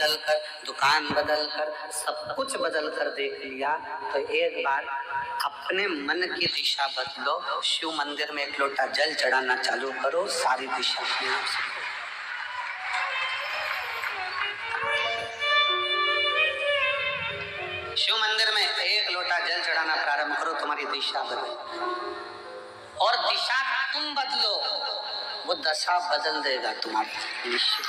बदल कर, दुकान बदल कर, सब कुछ बदल कर देख लिया, तो एक बार अपने मन की दिशा बदलो। शिव मंदिर में एक लोटा जल चढ़ाना चालू करो, सारी दिशा अपने आप से। शिव मंदिर में एक लोटा जल चढ़ाना प्रारंभ करो, तुम्हारी दिशा बदल, और दिशा तुम बदलो, वो दशा बदल देगा तुम्हारी, निश्चित।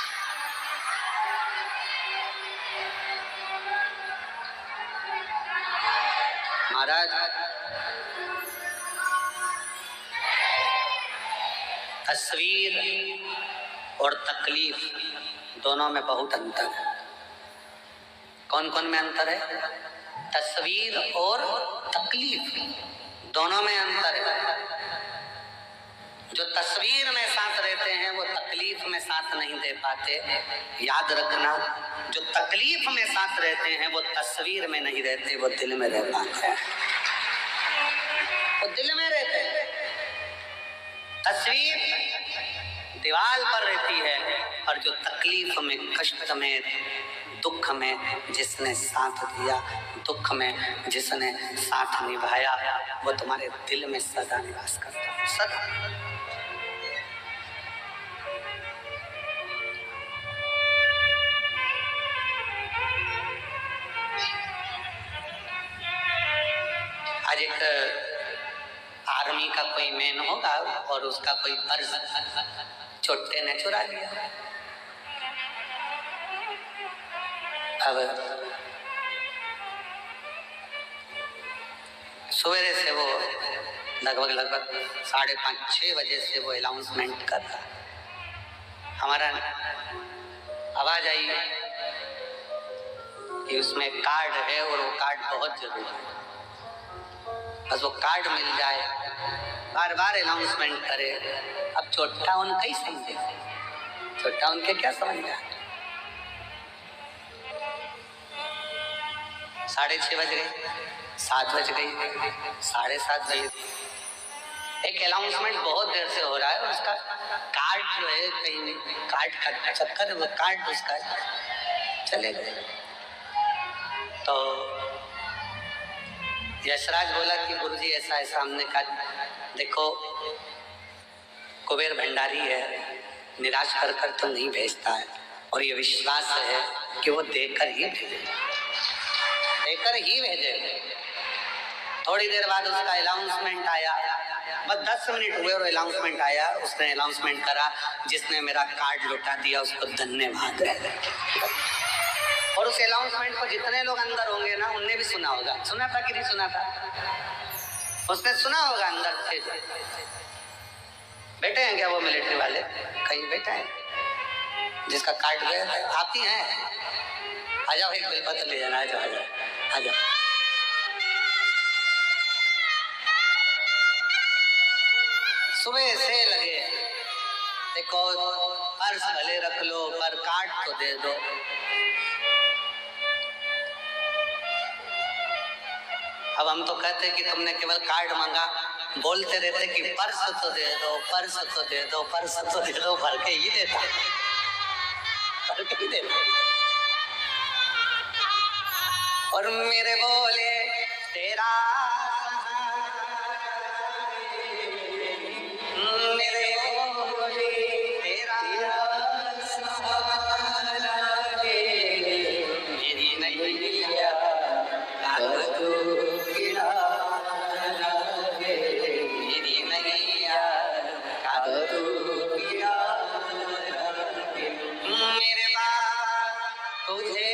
महाराज, तस्वीर और तकलीफ दोनों में बहुत अंतर है। कौन कौन में अंतर है? तस्वीर और तकलीफ दोनों में अंतर है। जो तस्वीर में साथ रहते हैं वो तकलीफ में साथ नहीं दे पाते। याद रखना, जो तकलीफ में साथ रहते हैं वो तस्वीर में नहीं रहते, वो दिल में रह पाते हैं, वो दिल में रहते हैं। तस्वीर दीवार पर रहती है, और जो तकलीफ में, कष्ट में, दुख में जिसने साथ दिया, दुख में जिसने साथ निभाया, वो तुम्हारे दिल में सदा निवास करता है, सदा। आज एक आर्मी का कोई मैन होगा और उसका कोई पर्स चोटे ने चुरा लिया। अब सवेरे से वो लगभग 5:30-6 बजे से वो अनाउंसमेंट कर रहा। हमारा आवाज आई कि उसमें कार्ड है और वो कार्ड बहुत जरूरी है, बस वो कार्ड मिल जाए। बार बार अनाउंसमेंट करे। अब छोटा उन कई समझे, छोटा उनके क्या समझ में आए। 6:30 बज गए, 7 बज गई, 7:30 बजे। एक अनाउंसमेंट बहुत देर से हो रहा है और उसका कार्ड जो है कहीं, कार्ड का चक्कर, वो कार्ड उसका चले गए। तो यशराज बोला कि गुरुजी ऐसा ऐसा। हमने कहा देखो, कुबेर भंडारी है, निराश कर कर तो नहीं भेजता है, और ये विश्वास है कि वो देकर ही भेजे, देकर ही भेजे। थोड़ी देर बाद उसका अनाउंसमेंट आया, बस 10 मिनट हुए और अनाउंसमेंट आया। उसने अनाउंसमेंट करा, जिसने मेरा कार्ड लौटा दिया उसको धन्यवाद है। और उस अनाउंसमेंट को जितने लोग अंदर होंगे ना, उनने भी सुना होगा। सुना था कि नहीं सुना था? उसने सुना होगा अंदर से। बैठे हैं क्या वो मिलिट्री वाले? कहीं बैठे हैं जिसका कार्ड गया? आती हैं, आ जाओ, एक बेलपत्र ले जाना। आ जाओ, आ जाओ, आ जाओ। सुबह से लगे, देखो पर्स भले रख लो पर कार्ड तो दे दो। अब हम तो कहते कि तुमने केवल कार्ड मांगा, बोलते रहते कि पर्स तो दे दो, पर्स तो दे दो, पर्स तो दे दो, भर के ही देता, भर के ही देता। और मेरे बोले तेरा, मेरे बोले तेरा मेरी नैया मेरी नैया मेरे बाबा तुझे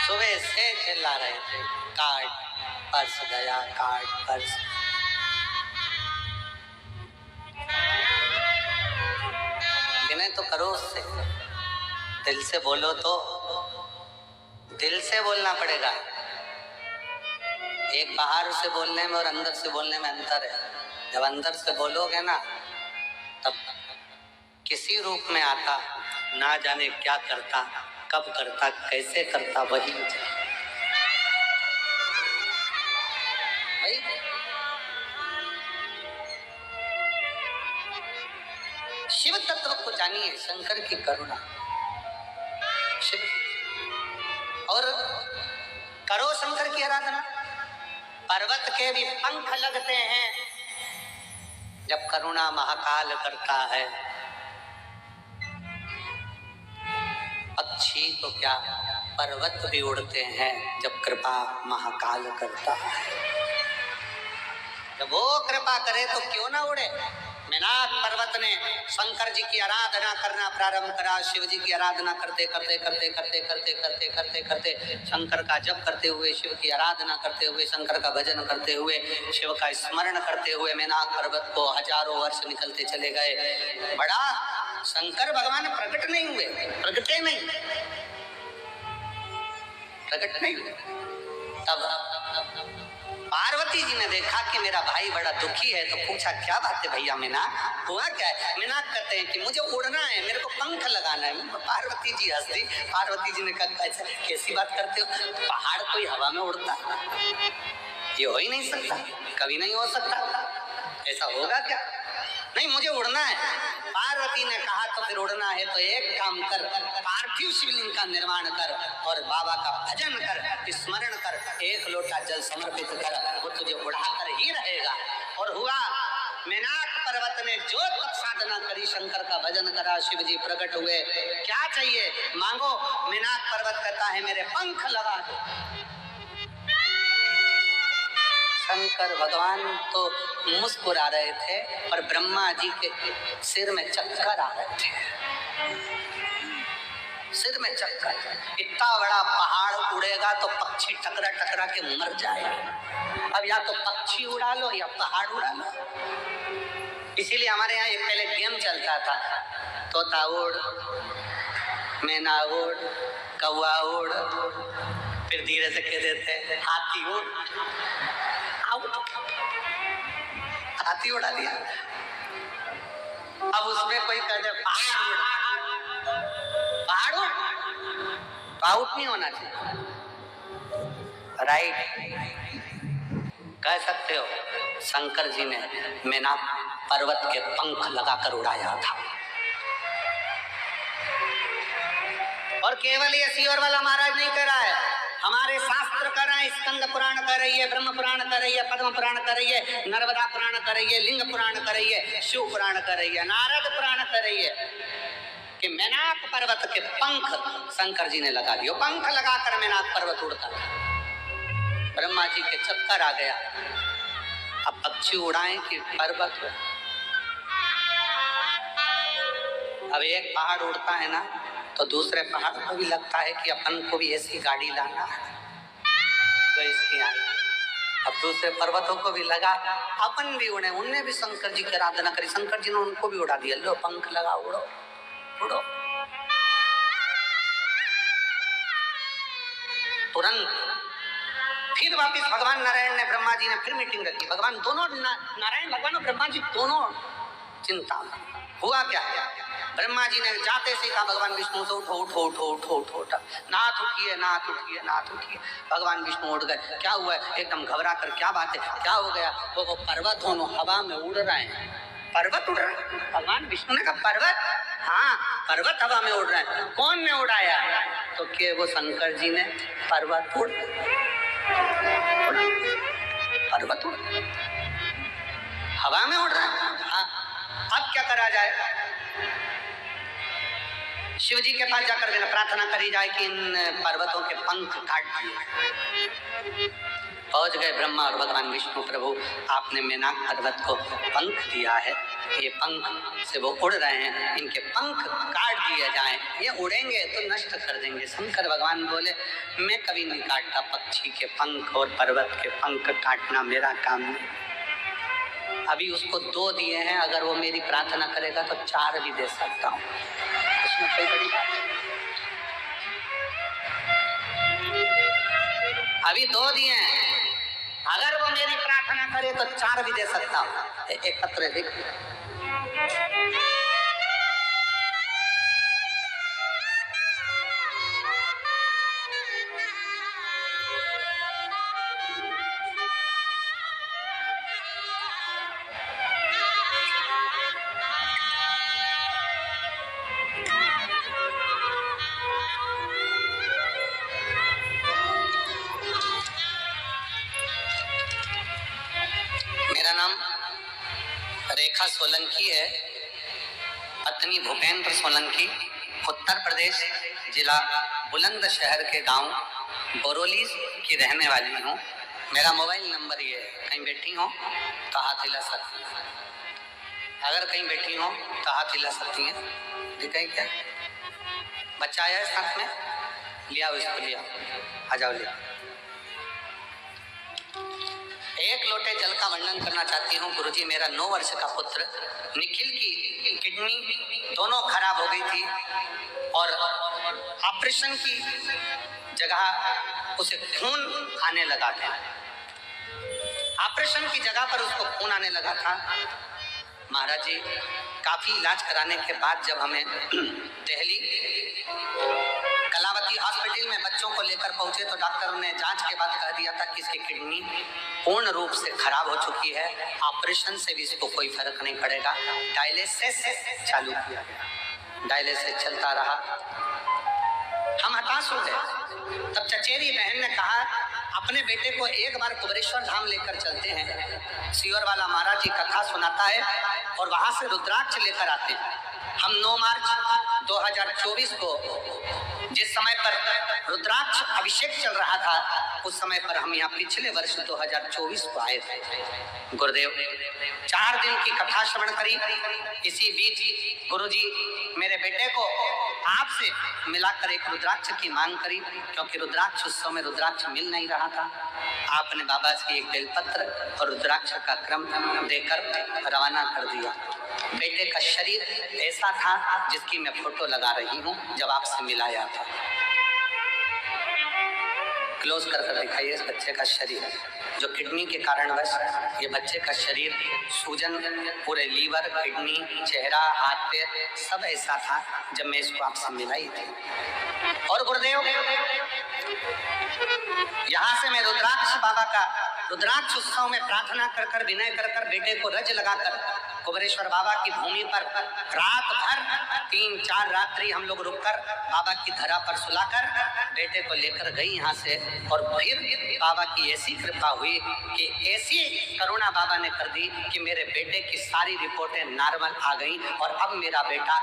सुबह से चिल्ला रहे थे, काट पर्स गया, काट पर्स। गिने तो करो उससे, दिल से बोलो तो, दिल से बोलना पड़ेगा। एक बाहर से बोलने में और अंदर से बोलने में अंतर है। जब अंदर से बोलोगे ना, तब किसी रूप में आता, ना जाने क्या करता, कब करता, कैसे करता, वही शिव तत्व को जानिए, शंकर की करुणा। शिव और करो शंकर की आराधना। पर्वत के भी पंख लगते हैं जब करुणा महाकाल करता है। पक्षी तो क्या, पर्वत भी उड़ते हैं जब कृपा महाकाल करता है। जब वो कृपा करे तो क्यों ना उड़े। मेनाक पर्वत ने शंकर जी की आराधना करना प्रारंभ करा। शिव जी की आराधना करते करते करते करते करते करते करते करते शंकर का जप करते हुए, शिव की आराधना करते हुए, शंकर का भजन करते हुए, शिव का स्मरण करते हुए मेनाक पर्वत को हजारों वर्ष निकलते चले गए। बड़ा शंकर भगवान प्रकट नहीं हुए, प्रकटे नहीं, प्रकट नहीं हुए। तब पार्वती जी ने देखा कि मेरा भाई बड़ा दुखी है, तो पूछा क्या बात है भैया मीनाक, हुआ क्या है? मीनाक कहते हैं कि मुझे उड़ना है, मेरे को पंख लगाना है। पार्वती जी हंस दी। पार्वती जी ने कहा ऐसा कैसी बात करते हो, पहाड़ कोई हवा में उड़ता है? ये हो ही नहीं सकता, कभी नहीं हो सकता, ऐसा होगा क्या? नहीं, मुझे उड़ना है। पार्वती ने कहा तो फिर उड़ना है तो एक काम कर, पार्थिव शिवलिंग का निर्माण कर और बाबा का भजन कर, स्मरण कर, एक लोटा जल समर्पित कर, वो तुझे उड़ाकर ही रहेगा। और हुआ, मेनाक पर्वत ने जो तक साधना करी, शंकर का भजन करा, शिव जी प्रकट हुए। क्या चाहिए मांगो। मेनाक पर्वत कहता है मेरे पंख लगा दो। शंकर भगवान तो मुस्कुरा रहे थे, पर ब्रह्मा जी के सिर में चक्कर आ रहे थे, सिर में चक्कर। इतना बड़ा पहाड़ उड़ेगा तो पक्षी टकरा टकरा के मर जाएगा। अब या तो पक्षी उड़ा लो या पहाड़ उड़ा लो। इसीलिए हमारे यहाँ एक पहले गेम चलता था, तोता उड़, मैना उड़, कौवा उड़, फिर धीरे से कह देते हाथी उड़, हाथी उड़ा दिया। अब उसमें कोई कह दे पहाड़ उड़, पहाड़ उड़, तो आउट नहीं होना चाहिए, राइट कह सकते हो। शंकर जी ने मेनाक पर्वत के पंख लगाकर उड़ाया था। और केवल ये सीवर वाला महाराज नहीं कह रहा है, हमारे शास्त्र कर रहे हैं। स्कंद पुराण कर रही है, ब्रह्म पुराण कर रही है, पद्म पुराण कर रही है, नर्मदा पुराण कर रही है, लिंग पुराण कर रही है, शिव पुराण कर रही है, नारद पुराण कर रही है कि मेनाक पर्वत के पंख शंकर जी ने लगा दिए। पंख लगाकर मेनाक पर्वत उड़ता था। ब्रह्मा जी के चक्कर आ गया, अब पक्षी उड़ाएं कि पर्वत। अब एक पहाड़ उड़ता है ना, तो दूसरे पहाड़ को भी लगता है कि अपन को भी ऐसी गाड़ी लाना है जो इसकी आई। अब दूसरे पर्वतों को भी लगा, अपन भी उड़े। उनने भी शंकर जी की आराधना करी, शंकर जी ने उनको भी उड़ा दिया। लो पंख लगा, उड़ो उड़ो। तुरंत फिर वापिस भगवान नारायण ने, ब्रह्मा जी ने फिर मीटिंग रखी। भगवान दोनों, नारायण भगवान और ब्रह्मा जी दोनों चिंता में। हुआ क्या, ब्रह्मा जी ने जाते से कहा भगवान विष्णु से उठो उठो उठो उठो उठो उठो, नाथ उठिए नाथ उठिए नाथ उठिए। भगवान विष्णु उठ गए। क्या हुआ है? एकदम घबरा कर, क्या बात है, क्या हो गया? वो पर्वत दोनों हवा में उड़ रहे हैं, पर्वत उड़ रहे हैं। भगवान विष्णु ने कहा पर्वत? हाँ, पर्वत हवा में उड़ रहे हैं। कौन ने उड़ाया? तो के वो शंकर जी ने। पर्वत उड़, पर्वत उड़, हवा में उड़ रहे हैं। हाँ, अब क्या करा जाए? शिव जी के पास जाकर देना प्रार्थना करी जाए कि इन पर्वतों के पंख काट दिए। पहुंच गए ब्रह्मा और भगवान विष्णु, प्रभु आपने मेनाक पर्वत को पंख दिया है, ये पंख से वो उड़ रहे हैं, इनके पंख काट दिए जाएं, ये उड़ेंगे तो नष्ट कर देंगे। शंकर भगवान बोले मैं कभी नहीं काटता पक्षी के पंख और पर्वत के पंख, काटना मेरा काम नहीं। अभी उसको 2 दिए हैं, अगर वो मेरी प्रार्थना करेगा तो 4 भी दे सकता हूँ, उसमें कोई बड़ी बात नहीं। अभी 2 दिए हैं, अगर वो मेरी प्रार्थना करे तो 4 भी दे सकता हूँ। एक पत्र देख, मेरा नाम रेखा सोलंकी है, पत्नी भूपेंद्र सोलंकी, उत्तर प्रदेश जिला बुलंदशहर के गांव बरौली की रहने वाली हूँ। मेरा मोबाइल नंबर ये है, कहीं बैठी हो तो हाथ हिला सकती हैं, अगर कहीं बैठी हो तो हाथ हिला सकती हैं। दिखाई क्या बच्चा आया है साथ में, लिया इसको, लिया, आ जाओ लिया। एक लोटे जल का वर्णन करना चाहती हूँ। गुरुजी, मेरा 9 वर्ष का पुत्र निखिल की किडनी दोनों खराब हो गई थी और ऑपरेशन की जगह उसे खून आने लगा था। ऑपरेशन की जगह पर उसको खून आने लगा था। महाराज जी, काफी इलाज कराने के बाद जब हमें दिल्ली कलावती हॉस्पिटल में बच्चों को लेकर पहुंचे तो डॉक्टर ने जांच के बाद कह दिया था कि इसकी किडनी पूर्ण रूप से खराब हो चुकी है, ऑपरेशन से भी इसको कोई फर्क नहीं पड़ेगा। डायलिसिस चालू किया गया, डायलिसिस चलता रहा। हम हताश हो गए। तब चचेरी बहन ने कहा अपने बेटे को एक बार कुबेरेश्वर धाम लेकर चलते हैं, सियोर वाला महाराज जी कथा सुनाता है और वहां से रुद्राक्ष लेकर आते हैं। हम 9 मार्च 2024 को जिस समय पर रुद्राक्ष अभिषेक चल रहा था, उस समय पर हम यहाँ पिछले वर्ष 2024 को आए थे। गुरुदेव 4 दिन की कथा श्रवण करी। इसी बीच गुरुजी मेरे बेटे को आपसे मिलाकर एक रुद्राक्ष की मांग करी, क्योंकि रुद्राक्ष उस समय रुद्राक्ष मिल नहीं रहा था। आपने बाबा से एक बेलपत्र और रुद्राक्ष का क्रम देकर रवाना कर दिया। बेटे का शरीर ऐसा था जिसकी मैं फोटो लगा रही हूँ जब आपसे मिलाया था। क्लोज कर दिखाइए इस बच्चे का शरीर, जो किडनी के कारणवश ये बच्चे का शरीर सूजन, पूरे लीवर, किडनी, चेहरा, हाथ पैर सब ऐसा था जब मैं इसको आपसे मिलाई थी। और गुरुदेव यहाँ से मैं रुद्राक्ष बाबा का रुद्राक्ष उत्सव में प्रार्थना कर कर विनय कर कर बेटे को रज लगाकर कुबेरेश्वर बाबा की भूमि पर रात भर 3-4 रात्रि हम लोग रुककर बाबा की धरा पर सुलाकर बेटे को लेकर गई यहाँ से। और फिर बाबा की ऐसी कृपा हुई कि ऐसी करुणा बाबा ने कर दी कि मेरे बेटे की सारी रिपोर्टें नॉर्मल आ गई और अब मेरा बेटा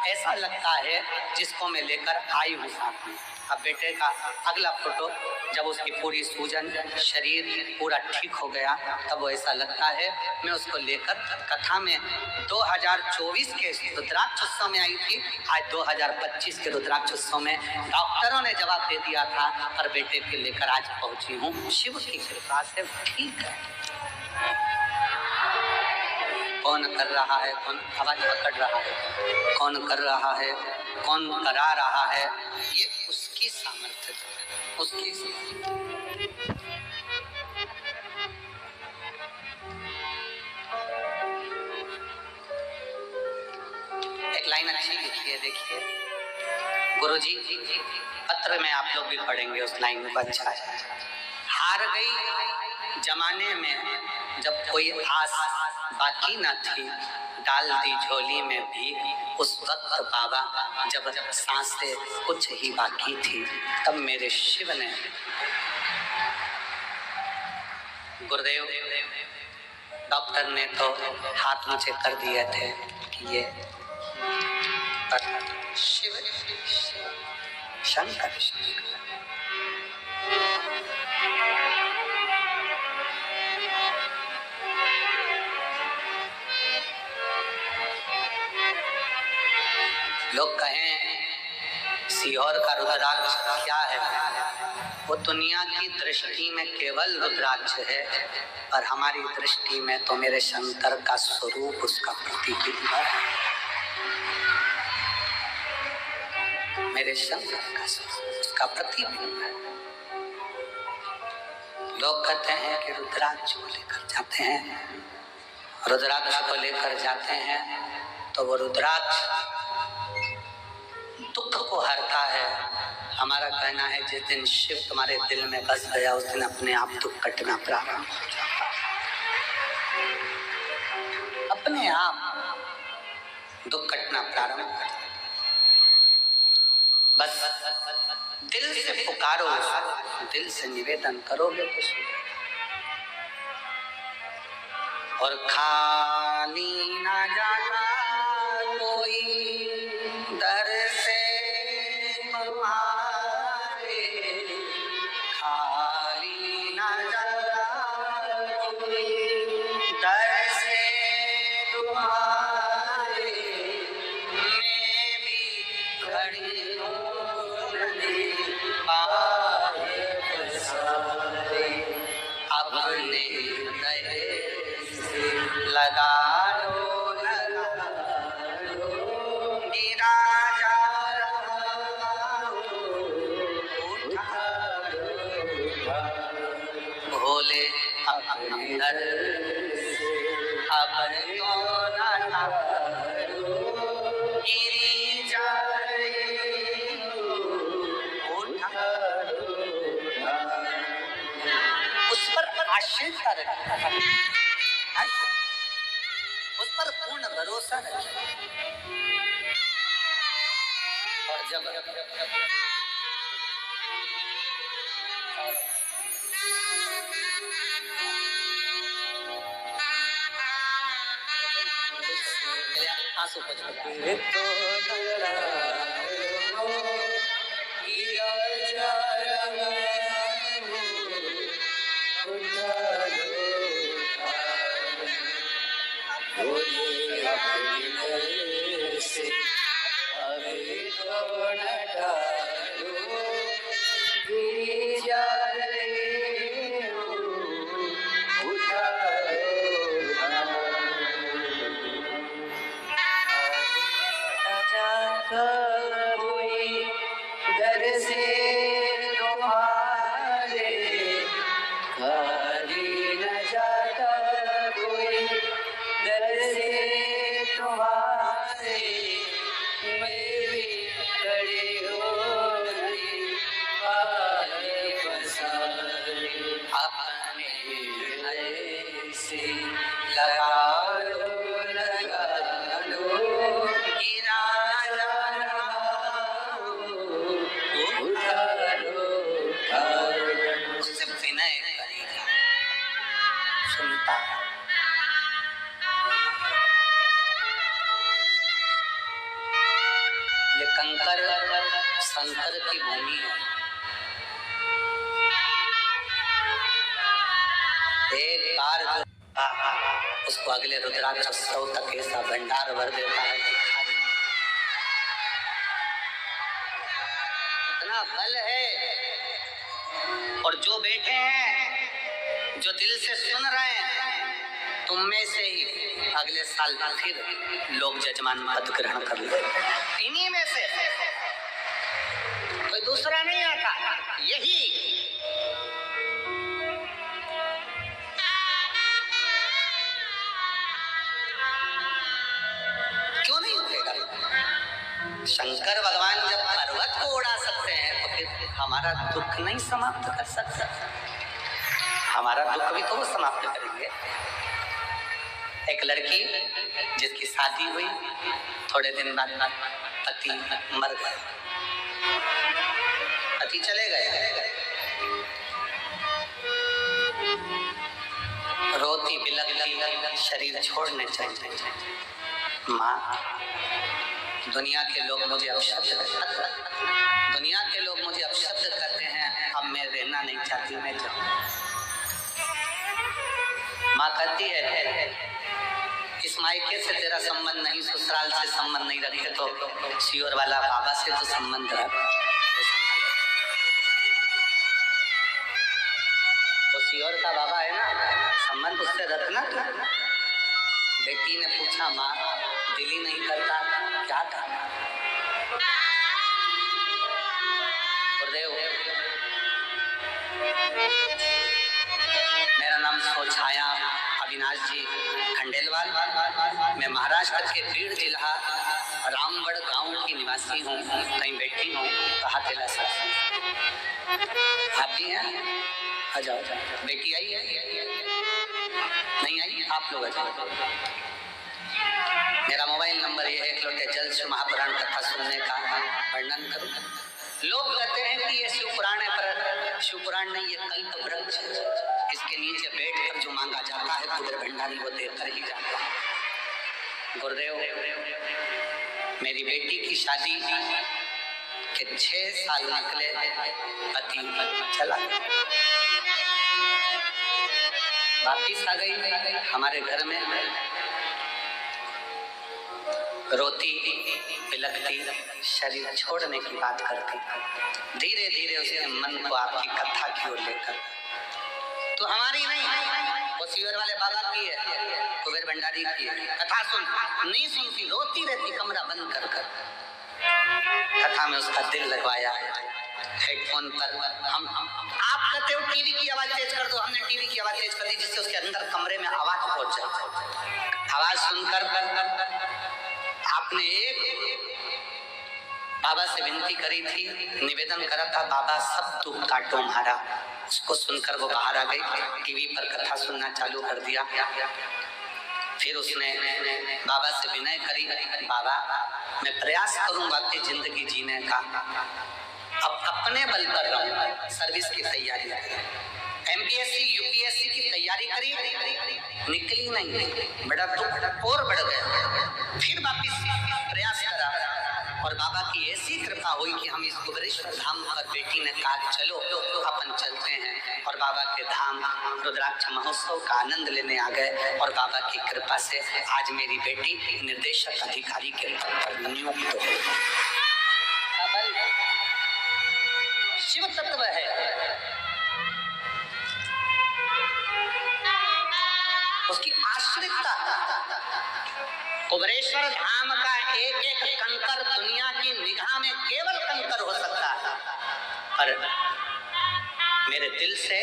ऐसा लगता है जिसको मैं लेकर आई हूँ साथ में। अब बेटे का अगला फोटो जब उसकी पूरी सूजन, शरीर पूरा ठीक हो गया, तब वो ऐसा लगता है मैं उसको लेकर कथा में 2024 के रुद्राक्ष उत्सव में आई थी। आज 2025 के रुद्राक्ष उत्सव में डॉक्टरों ने जवाब दे दिया था और बेटे के लेकर आज पहुंची हूँ। शिव की कृपा से ठीक है। कौन कर रहा है, कौन आवाज पकड़ रहा है, कौन कर रहा है, कौन करा रहा है, ये उसकी सामर्थ्य है, उसकी एक लाइन अच्छी लिखी है, देखिए गुरुजी पत्र में आप लोग भी पढ़ेंगे उस लाइन को, अच्छा है। हार गई जमाने में जब कोई आस बाकी न थी, डाल दी झोली में भी उस वक्त बाबा जब सांसें कुछ ही बाकी थी, तब मेरे शिव ने गुरुदेव डॉक्टर ने तो हाथ नीचे कर दिए थे कि ये पर शिव शंकर लोग कहें सीहोर का रुद्राक्ष क्या है, वो दुनिया की दृष्टि में केवल रुद्राक्ष है, पर हमारी दृष्टि में तो मेरे शंकर का स्वरूप उसका प्रतिबिंब है। मेरे शंकर का स्वरूप उसका प्रतिबिंब है। लोग कहते हैं कि रुद्राक्ष को लेकर जाते हैं, रुद्राक्ष को लेकर जाते हैं तो वो रुद्राक्ष दुख को हरता है। हमारा कहना है जिस दिन शिव तुम्हारे दिल में बस गया उस दिन अपने आप दुख कटना प्रारंभ हो जाता है, अपने आप दुख कटना प्रारंभ हो जाता है। बस दिल से पुकारो, दिल से निवेदन करोगे तो सुनो। और खाली ना जाना कोई दर से तुम्हारे, खाली ना जाना कोई दर से तुम्हारे, मैं भी खड़ी हूँ नदी पाए पसारे, अपने हृदय से लगा लो मेरा जा रहा हूँ, उठा भोले अपने दर से अब गिरी जा रही उठा। उस पर आश्रित रखना, उस पर पूर्ण भरोसा रखना। और जब आंसू कोई दर से तुम्हारे, खाली न जाता कोई दर से तुम्हारे, मैं भी खड़े हो पाए पसारे, अपने ऐसे लगा लो सुनता है। ये कंकर शंकर की भूमि है। एक बार जो उसको अगले रुद्राक्ष उत्सव तक ऐसा भंडार भर देता है कि इतना बल है। और जो बैठे हैं, जो दिल से सुन रहे हैं, तुम में से ही अगले साल फिर लोग जजमान पद ग्रहण कर ले। इन्हीं में से कोई दूसरा नहीं आता। यही क्यों नहीं उठेगा? शंकर भगवान जब पर्वत को उड़ा सकते हैं तो फिर हमारा दुख नहीं समाप्त कर सकता? हमारा दुख भी तो वो समाप्त करेंगे। एक लड़की जिसकी शादी हुई, थोड़े दिन बाद पति मर गए, पति चले गए। रोती बिलखती शरीर छोड़ने चाहिए। माँ दुनिया के लोग मुझे अपशब्द करते हैं, अब मैं रहना नहीं चाहती, मैं जाऊं। माँ कहती है इस मायके से तेरा संबंध नहीं, ससुराल से संबंध नहीं रखे तो सियोर वाला बाबा से तो संबंध रख। वो सियोर का बाबा है ना, संबंध उससे रखना। बेटी ने पूछा माँ दिल ही नहीं करता, क्या करना? गुरुदेव मेरा नाम सोछाया अविनाश जी खंडेलवाल, मैं महाराष्ट्र के बीड़ जिला रामगढ़ गांव की निवासी हूँ। कहीं बैठी हूँ, कहा तेला साथ आती हैं, आ जाओ। बेटी आई है नहीं आई? आप लोग आ जाओ। मेरा मोबाइल नंबर ये है, एक लोटे जल से महापुराण कथा सुनने का वर्णन करूं। लोग कहते हैं कि ये शिवपुराण है, पर शिवपुराण नहीं, ये कल्प वृक्ष है। इसके नीचे बैठकर जो मांगा जाता है कुबेर भंडारी वो देकर ही जाता है। गुरुदेव मेरी बेटी की शादी के 6 साल निकले, पति चला, वापिस आ गई हमारे घर में, रोती बिलखती, शरीर छोड़ने की बात करती। धीरे धीरे उसने मन को आपकी कथा की ओर लेकर, तो हमारी नहीं, वो सियोर वाले बाबा की है, कुबेर भंडारी की है। कथा सुन, नहीं सुनती, रोती रहती कमरा बंद कर कर। कथा में उसका दिल लगवाया हेडफोन पर। हम आप कहते हो टीवी की आवाज तेज कर दो, हमने टीवी की आवाज तेज कर दी जिससे उसके अंदर कमरे में आवाज पहुंच जाए। आवाज सुनकर आपने एक बाबा से विनती करी थी, निवेदन करा था, बाबा सब दुख काटो हमारा। उसको सुनकर वो बाहर आ गई, टीवी पर कथा सुनना चालू कर दिया। फिर उसने बाबा से विनय करी, बाबा मैं प्रयास करूंगा अपनी जिंदगी जीने का, अब अपने बल पर रहूं, सर्विस की तैयारी करी, एमपीएससी यूपीएससी की तैयारी करी, निकली नहीं, बड़ा दुख और बढ़ गया। फिर वापिस प्रयास करा और बाबा की ऐसी कृपा हुई कि हम इस कुबेरेश्वर धाम पर, बेटी ने कहा चलो तो अपन चलते हैं, और बाबा के धाम रुद्राक्ष महोत्सव का आनंद लेने आ गए। और बाबा की कृपा से आज मेरी बेटी निर्देशक अधिकारी के पद पर नियुक्त हो। शिव तत्व है, उसकी आश्रितता। कुबेरेश्वर धाम का एक एक कंकर दुनिया की निगाह में केवल कंकर हो सकता है, पर मेरे दिल से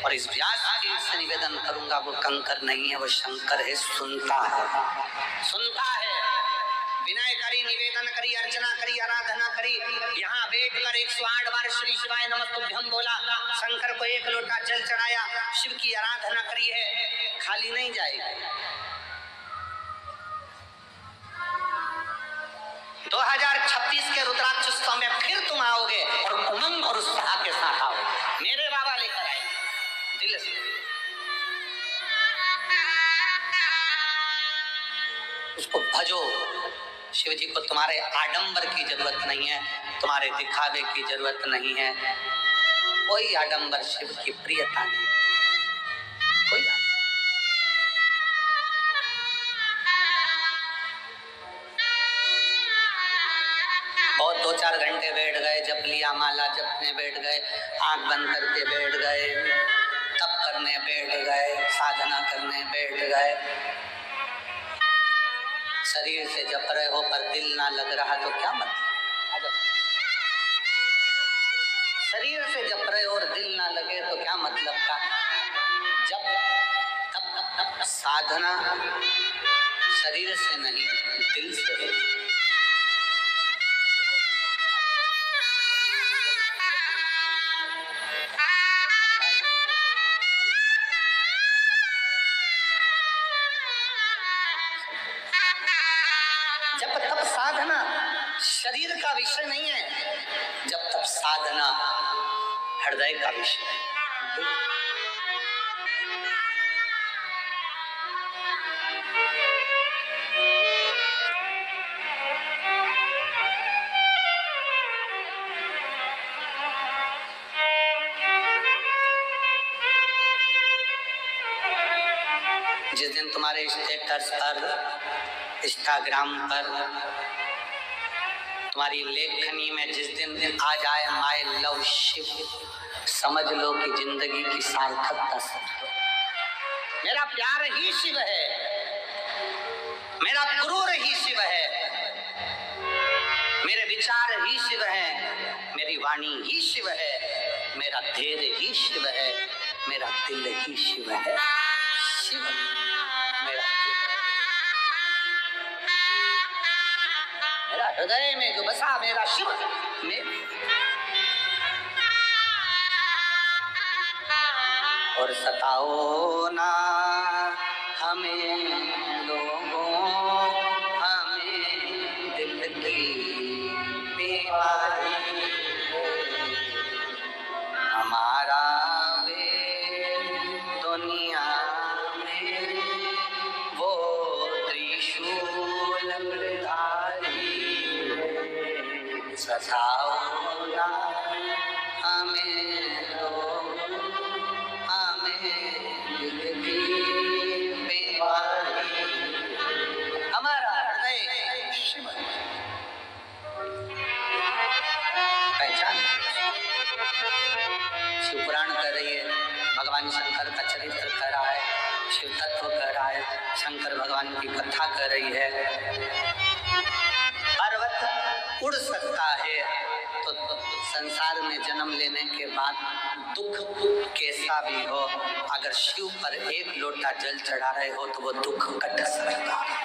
और इस व्यास जी से निवेदन करूंगा, वो कंकर नहीं है, वो शंकर है, सुनता है, सुनता है। विनय करी, निवेदन करी, अर्चना करी, आराधना करी, यहाँ बैठकर 108 बार श्री शिवाय नमस्तुभ्यं बोला, शंकर को 1 लोटा जल चढ़ाया, शिव की आराधना करी है, खाली नहीं जाएगी। 2026 के रुद्राक्ष उत्सव में फिर तुम आओगे और उमंग और उत्साह के साथ आओगे, मेरे बाबा लेकर आए दिल से। उसको भजो, शिव जी को तुम्हारे आडंबर की जरूरत नहीं है, तुम्हारे दिखावे की जरूरत नहीं है, कोई आडंबर शिव की प्रियता नहीं, कोई। बहुत 2-4 घंटे बैठ गए, जप लिया, माला जपने बैठ गए, आंख बंद करके बैठ गए, तप करने बैठ गए, साधना करने बैठ गए, शरीर से जप रहे हो पर दिल ना लग रहा तो क्या मतलब? शरीर से जप रहे हो और दिल ना लगे तो क्या मतलब का? जब तब साधना शरीर से नहीं, दिल से है। जब तब साधना शरीर का विषय नहीं है, जब तब साधना हृदय का विषय है। जिस दिन तुम्हारे स्टेटस पर, इंस्टाग्राम पर, तुम्हारी लेखनी में जिस दिन आ जाए माय लव शिव, समझ लो कि जिंदगी की सार्थकता से मेरा प्यार ही शिव है, मेरा गुरूर ही शिव है, मेरे विचार ही शिव है, मेरी वाणी ही शिव है, मेरा धैर्य ही शिव है, मेरा दिल ही शिव है। शिव मेरा हृदय में जो बसा मेरा शिव में, और सताओ ना हमें लोगों, हमें दिल की बीमारी, हमारा वे दुनिया में वो त्रिशूल धारी, सताओ ना हमें लोगों, हमारा हृदय शिव पहचान। शिव पुराण कर रही है, भगवान शंकर का चरित्र कर रहा है, शिव तत्व कर रहा है, शंकर भगवान की कथा कर रही है। पर्वत उड़ सकता है तो संसार में जन्म लेने के बाद दुख कैसा भी हो, अगर शिव पर एक लोटा जल चढ़ा रहे हो तो वो दुख कट सकता है,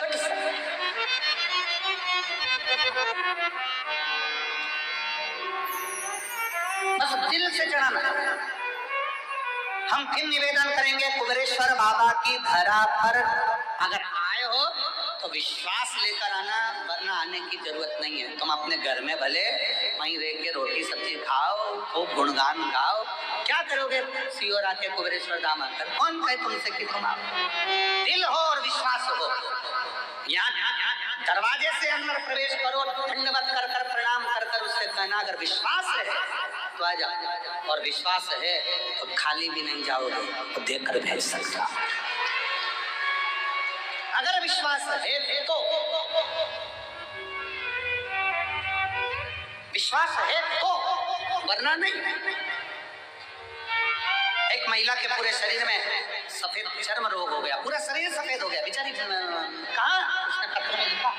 कट सकता। बस दिल से चढ़ाना। हम फिर निवेदन करेंगे कुबेरेश्वर बाबा की धरा पर अगर आए हो तो विश्वास लेकर आना, वरना आने की जरूरत नहीं है। तुम अपने घर में भले वहीं रह के रोटी सब्जी खाओ, खूब गुणगान गाओ, क्या करोगे सीओर आके कुबेरेश्वर धाम आकर? कौन कहे तुमसे कि तुम आओ? दिल हो और विश्वास हो। यहाँ दरवाजे से अंदर प्रवेश करो, दंडवत कर कर प्रणाम कर कर उससे कहना अगर विश्वास है तो आ जाओ, और विश्वास है तो खाली भी नहीं जाओगे, तो देकर भेज सकता। अगर विश्वास है तो, विश्वास है तो, वरना नहीं। एक महिला के पूरे शरीर में सफेद चर्म रोग हो गया, पूरा शरीर सफेद हो गया, बेचारी कहाँ उसने पत्र में लिखा,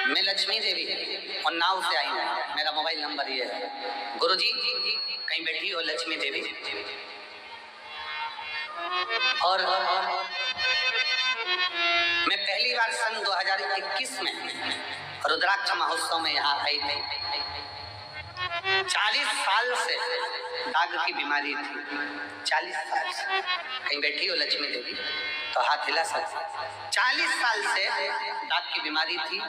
मैं लक्ष्मी देवी उन्नाव से आई हूँ, मेरा मोबाइल नंबर ये है। गुरुजी कहीं बैठी हो लक्ष्मी देवी, और मैं पहली बार सन 2021 में रुद्राक्ष महोत्सव में यहाँ आई थी। 40 साल से दाग की बीमारी थी, 40 साल से। कहीं बैठी हो लक्ष्मी देवी तो हाथ हिला सकते। 40 साल से दाग की बीमारी थी,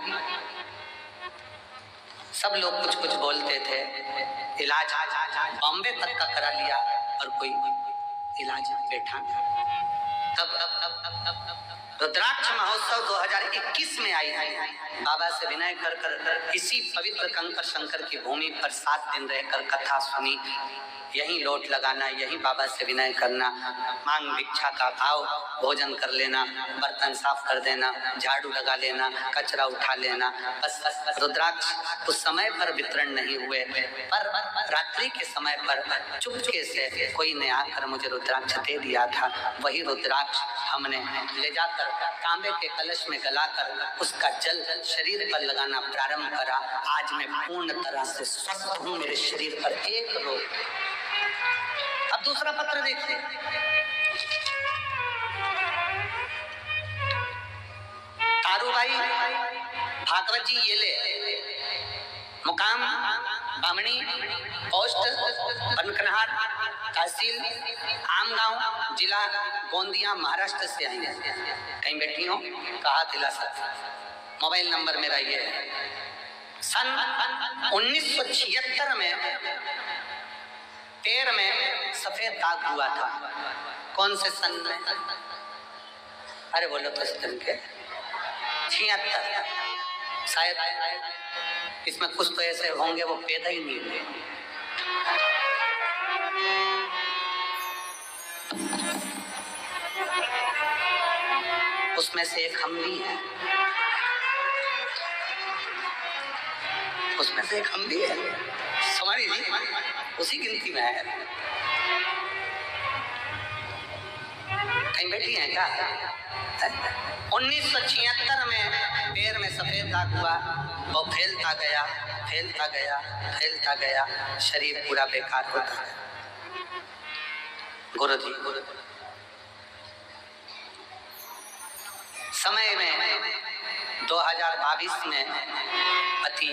सब लोग कुछ कुछ बोलते थे, इलाज बॉम्बे तक का करा लिया और कोई इलाज बैठा। तब रुद्राक्ष महोत्सव 2021 में आई बाबा से विनय कर कर इसी पवित्र कंकर शंकर की भूमि पर 7 दिन रहकर कथा सुनी। यही लोट लगाना, यही बाबा से विनय करना, मांग भिक्षा का भाव, भोजन कर लेना, बर्तन साफ कर देना, झाड़ू लगा लेना, कचरा उठा लेना। बस रुद्राक्ष उस समय पर वितरण नहीं हुए, पर रात्रि के समय पर चुपके से कोई ने आकर मुझे रुद्राक्ष दे दिया था। वही रुद्राक्ष हमने ले जाकर तांबे के कलश में गलाकर उसका जल शरीर पर लगाना प्रारंभ करा। आज मैं पूर्ण तरह से स्वस्थ हूँ, मेरे शरीर पर एक रोग। अब दूसरा पत्र देखिए, तारूबाई भागवत जी ये ले, मुकाम बामणी, पोस्ट बनकनहार, तहसील आमगांव, जिला गोंदिया, महाराष्ट्र से आई है। कहीं बैठी हो कहा दिला सकता। मोबाइल नंबर मेरा ये है। सन 1976 में पैर में सफेद दाग हुआ था। कौन से सन में? अरे बोलो तो इस दिन के 76 शायद इसमें कुछ तो ऐसे होंगे वो पैदा ही नहीं हुए। उसमें से एक हम भी हैं, उसमें से एक हम भी है, समारी जी उसी गिनती में है। कहीं बैठी हैं क्या? 1976 में पैर में सफेद दाग हुआ, वो फैलता गया फैलता गया फैलता गया, शरीर पूरा बेकार होता गया। गुरु जी समय में 2022 में पति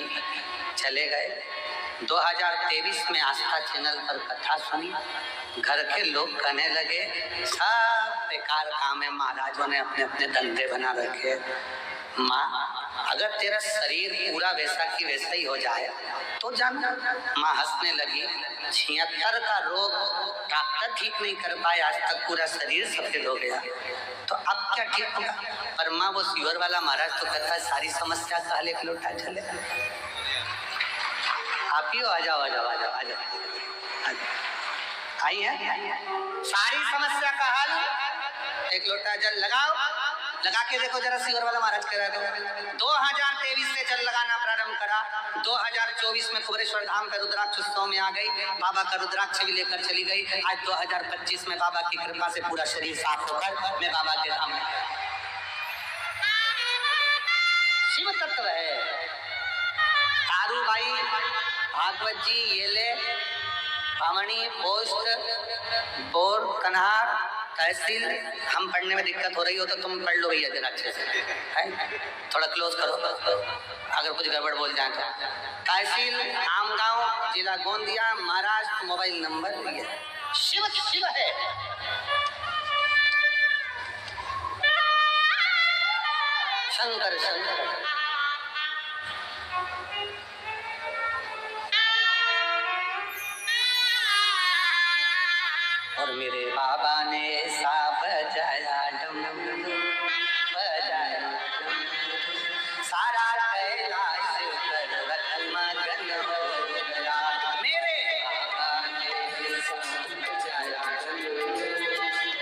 चले गए, 2023 में आस्था चैनल पर कथा सुनी, घर के लोग कहने लगे सब बेकार काम है, महाराजों ने अपने अपने धंधे बना रखे। माँ अगर तेरा शरीर पूरा वैसा की वैसा ही हो जाए तो जाना। माँ हंसने लगी, 76 का रोग डॉक्टर ठीक नहीं कर पाए, आज तक पूरा शरीर सफेद हो गया, तो अब क्या ठीक होगा? पर माँ वो सीवर वाला महाराज तो कहता है सारी समस्या का हल एक लोटा चले। आप ही हो, आ जाओ आ जाओ आ जाओ आ जाओ, आई है सारी समस्या का हल एक लोटा जल लगाओ, लगा के देखो जरा। सीवर वाला महाराज कह रहे थे 2023 से जल लगाना प्रारंभ करा, 2024 में कुबरेश्वर धाम का रुद्राक्ष उत्सव में आ गई, बाबा का रुद्राक्ष भी लेकर चली गई। आज 2025 में बाबा की कृपा से पूरा शरीर साफ होकर मैं बाबा के धाम में। शिव तत्व है। तारू भाई भागवत जी ये ले, बामणी पोस्ट बोर कन्हार तहसील। हम पढ़ने में दिक्कत हो रही हो तो तुम पढ़ लो भैया जरा अच्छे से, है थोड़ा क्लोज करो अगर कुछ गड़बड़ बोल जाए तो। तहसील आमगांव, जिला गोंदिया, महाराष्ट्र। मोबाइल नंबर भी है। शिव शिव है। शंकर शंकर। और मेरे बाबा ने ऐसा बजाया डमरू, बजाया सारा कैलाश पर्वत मगन हो गया। मेरे बाबा ने ऐसा बजाया डमरू,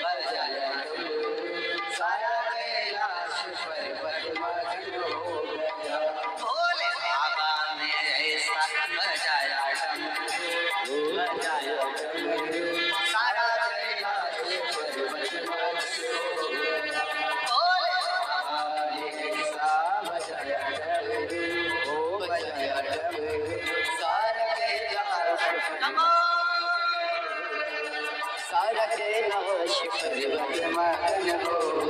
बजाया सारा कैलाश पर्वत मगन हो गया। भोले बाबा ने ऐसा बजाया डमरू, बजाया सारा कैलाश पर्वत मगन हो